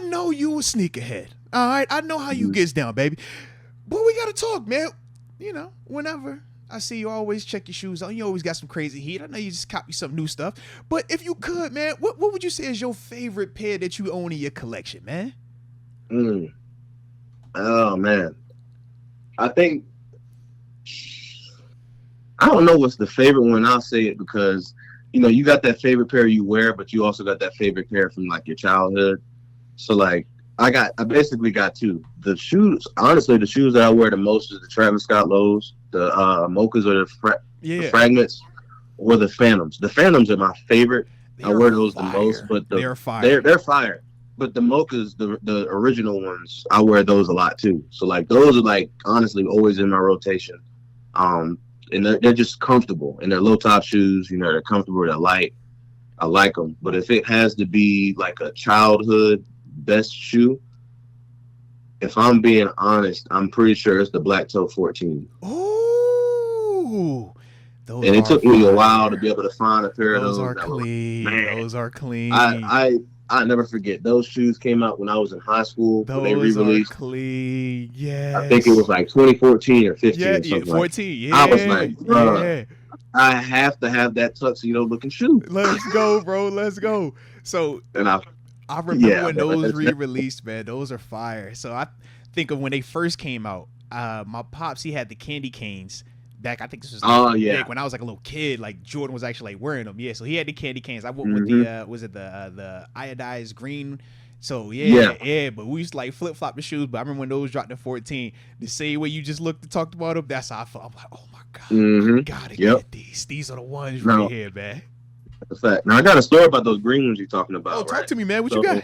know you a sneakerhead. All right, I know how you gets down, baby. But we gotta talk, man. You know, whenever I see you always check your shoes on, you always got some crazy heat. I know you just copy some new stuff. But if you could, man, what would you say is your favorite pair that you own in your collection, man? Oh man, I think I don't know what's the favorite one. I'll say it because you got that favorite pair you wear, but you also got that favorite pair from like your childhood. So like I basically got two. The shoes, honestly, the shoes that I wear the most is the Travis Scott lows, the mochas or the fragments, or the Phantoms. The Phantoms are my favorite. I wear those the most, but they're fire. They're fire. But the mochas, the original ones, I wear those a lot too. So like those are like honestly always in my rotation. And they're just comfortable, and they're low top shoes. They're comfortable, they're light. I like them. But if it has to be like a childhood best shoe, if I'm being honest, I'm pretty sure it's the Black Toe 14. Ooh, and it took me a while to be able to find a pair of those. Those are clean. I never forget. Those shoes came out when I was in high school. Those when they re-released. Are clean. Yes. I think it was like 2014 or 15 or something. 14. I was like, I have to have that tuxedo looking shoe. Let's go, bro. Let's go. So and I remember when those re-released, man. Those are fire. So I think of when they first came out. My pops, he had the candy canes. Back, I think this was big when I was like a little kid. Like Jordan was actually like wearing them. Yeah, so he had the candy canes. I went with the iodized green. So but we used to like flip flop the shoes. But I remember when those dropped to 14, the same way you just looked and talked about them. That's how I felt. I'm like, oh my god, I gotta get these. These are the ones right here, man. That's a fact. Now I got a story about those green ones you're talking about. Oh, talk to me, man. What you got?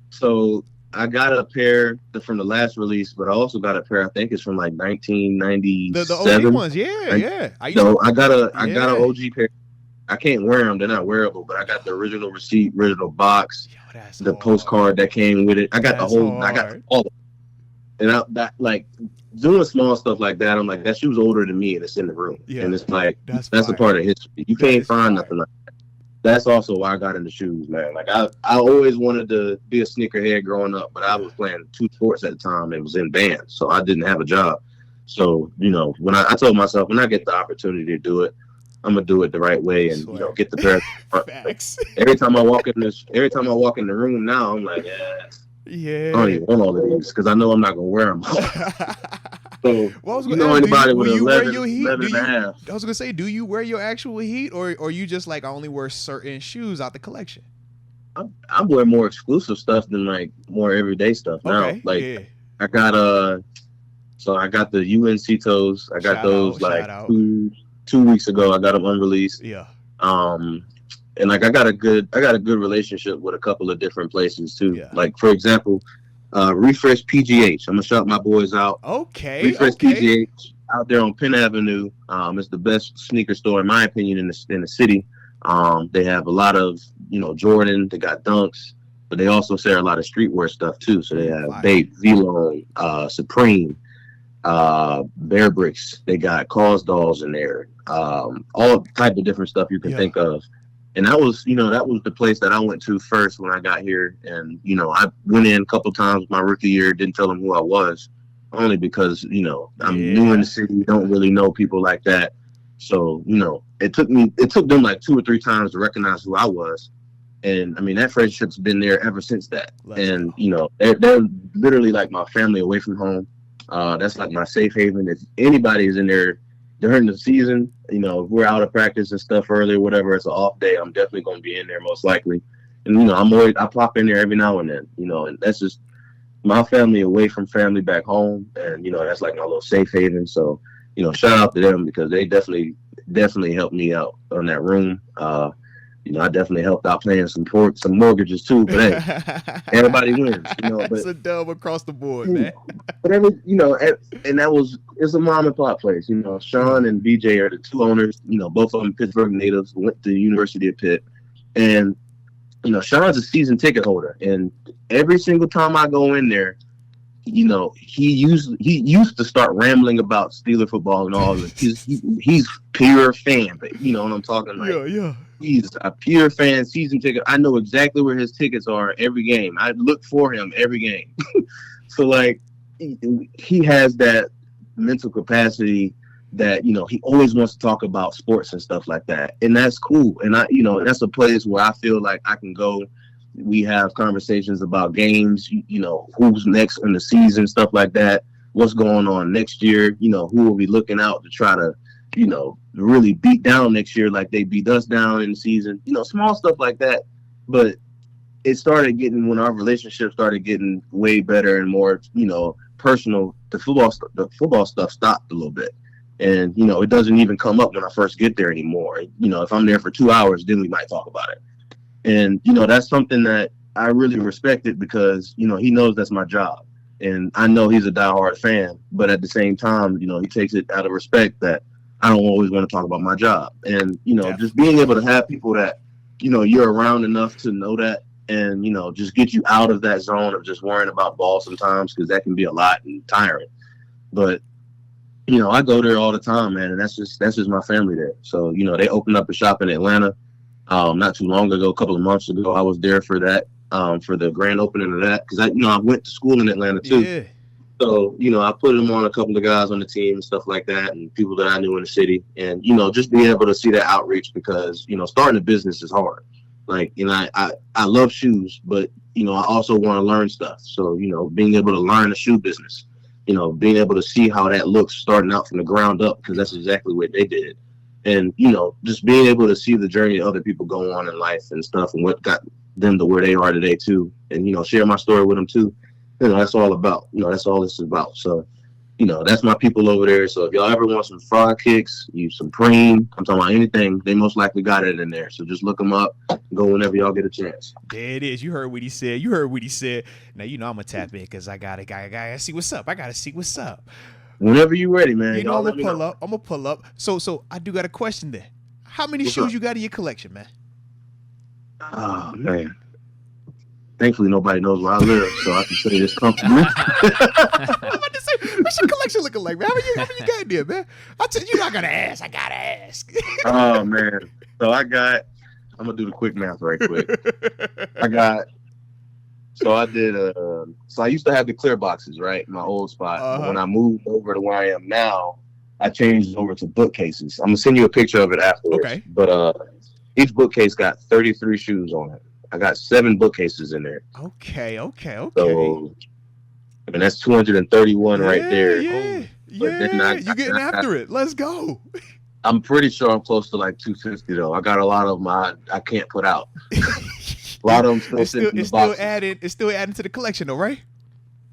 So I got a pair from the last release, but I also got a pair. I think it's from like 1997. The OG ones, yeah. I got an OG pair. I can't wear them; they're not wearable. But I got the original receipt, original box, the postcard that came with it. I got I got all of it. And like doing small stuff like that. I'm like, that shoe's older than me, and it's in the room. Yeah, and it's like that's a part of history. You can't find nothing like that. That's also why I got into shoes, man. Like I always wanted to be a sneakerhead growing up, but I was playing two sports at the time and was in bands, so I didn't have a job. So when I told myself, when I get the opportunity to do it, I'm gonna do it the right way and get the pair. Facts. Every time I walk in the room now, I'm like, I don't even want all of these because I know I'm not gonna wear them. So, anybody with 11 and a half. I was gonna say, do you wear your actual heat, or you just like I only wear certain shoes out the collection? I wear more exclusive stuff than like more everyday stuff now. I got I got the UNC toes. I got those like 2 weeks ago. I got them unreleased. Yeah. And like I got a good relationship with a couple of different places too. Yeah. Like for example, Refresh PGH. I'm gonna shout my boys out. Okay. Refresh PGH out there on Penn Avenue. It's the best sneaker store in my opinion in the city. They have a lot of Jordan. They got Dunks, but they also sell a lot of streetwear stuff too. So they have Bape, V-Lone, Supreme, Bear Bricks. They got Cause dolls in there. All type of different stuff you can think of. And that was the place that I went to first when I got here. And, I went in a couple times my rookie year, didn't tell them who I was, only because, I'm new in the city, don't really know people like that. So, it took them like 2 or 3 times to recognize who I was. And I mean, that friendship's been there ever since that. They're literally like my family away from home. That's like my safe haven. If anybody is in there during the season, if we're out of practice and stuff early or whatever, it's an off day, I'm definitely going to be in there most likely. And, I pop in there every now and then, and that's just my family away from family back home. And, that's like my little safe haven. So, shout out to them because they definitely helped me out on that room. I definitely helped out paying some mortgages too, but hey, everybody wins, It's a dub across the board, man. But and it's a mom and pop place, Sean and BJ are the 2 owners, both of them Pittsburgh natives, went to the University of Pitt, and Sean's a season ticket holder, and every single time I go in there, he used to start rambling about Steelers football and all of it. He's pure fan, but you know what I'm talking like. Yeah. He's a pure fan, season ticket. I know exactly where his tickets are every game. I look for him every game. So like he has that mental capacity that, you know, he always wants to talk about sports and stuff like that. And that's cool. And that's a place where I feel like I can go. We have conversations about games, you know, who's next in the season, stuff like that. What's going on next year? You know, who will be looking out to try to, you know, really beat down next year like they beat us down in the season. You know, small stuff like that. But it started getting, when our relationship started getting way better and more, you know, personal, the football stuff stopped a little bit. And, you know, it doesn't even come up when I first get there anymore. You know, if I'm there for 2 hours, then we might talk about it. And, you know, that's something that I really respected because, you know, he knows that's my job. And I know he's a diehard fan, but at the same time, you know, he takes it out of respect that I don't always want to talk about my job. And, you know, just being able to have people that, you know, you're around enough to know that and, you know, just get you out of that zone of just worrying about ball sometimes, because that can be a lot and tiring. But, you know, I go there all the time, man, and that's just my family there. So, you know, they opened up a shop in Atlanta not too long ago, a couple of months ago. I was there for that, for the grand opening of that, because I went to school in Atlanta too. Yeah. So, you know, I put them on a couple of guys on the team and stuff like that, and people that I knew in the city, and, you know, just being able to see that outreach, because, you know, starting a business is hard. Like, you know, I love shoes, but, you know, I also want to learn stuff. So, you know, being able to learn the shoe business, you know, being able to see how that looks starting out from the ground up, because that's exactly what they did. And, you know, just being able to see the journey other people go on in life and stuff, and what got them to where they are today too. And, you know, share my story with them too. You know, that's all about, you know, that's all this is about. So, you know, that's my people over there. So if y'all ever want some fried kicks, Supreme, I'm talking about anything, they most likely got it in there. So just look them up, go whenever y'all get a chance. There it is. You heard what he said. Now, you know, I'm going to tap in because I got to see what's up. Whenever you ready, man. You know, I'm going to pull up. So I do got a question there. How many shoes you got in your collection, man? Oh, man. Thankfully, nobody knows where I live, so I can say this comfortably. I'm about to say, what's your collection looking like, man? How many you got there, man? I tell you, I gotta ask. Oh, man. So I'm gonna do the quick math right quick. I used to have the clear boxes, right? My old spot. But when I moved over to where I am now, I changed over to bookcases. I'm gonna send you a picture of it afterwards. Okay. But each bookcase got 33 shoes on it. I got 7 bookcases in there. Okay. So, I mean, that's 231 right there. Yeah. You getting after it. Let's go. I'm pretty sure I'm close to like 250 though. I got a lot of them I can't put out. A lot of them still sitting in the box. It's still adding to the collection though, right?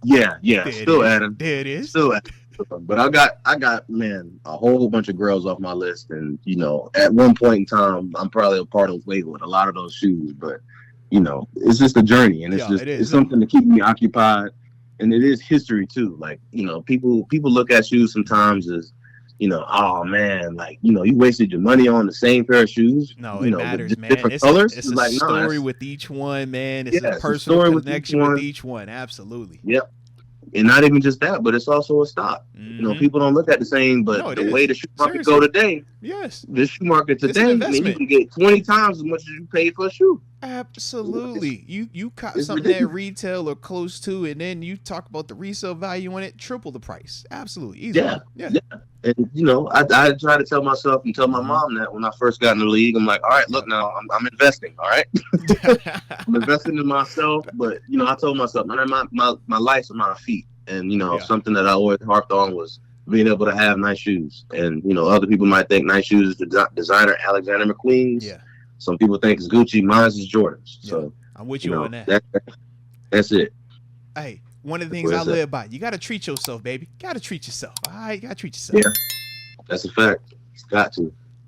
Yeah. Still adding. There it is. Still adding. But I got, man, a whole bunch of girls off my list. And, you know, at one point in time, I'm probably a part of way with a lot of those shoes. But, you know, it's just a journey, and it's something to keep me occupied. And it is history too. Like, you know, people look at shoes sometimes as, you know, oh man, like, you know, you wasted your money on the same pair of shoes. No, it matters, man. Different colors. It's a story with each one, man. It's a personal connection with each one. Absolutely. Yep. And not even just that, but it's also a stock. Mm-hmm. You know, people don't look at the same, but the way the shoe market go today, the shoe market today, I mean, you can get 20 times as much as you paid for a shoe. Absolutely. You caught something ridiculous. At retail or close to, and then you talk about the resale value on it, triple the price. Absolutely. Easily. Yeah. And, you know, I try to tell myself and tell my mom that when I first got in the league, I'm like, all right, look, now I'm investing, all right? I'm investing in myself, but, you know, I told myself, my life's at my feet. And, you know, something that I always harped on was being able to have nice shoes. And, you know, other people might think nice shoes is designer Alexander McQueen's. Yeah. Some people think it's Gucci. Mine's is Jordans. Yeah. So I'm with you on that. That's it. Hey, one of the things I live by, you got to treat yourself, baby. Got to treat yourself. All right, you got to treat yourself. Yeah, that's a fact. It's got to.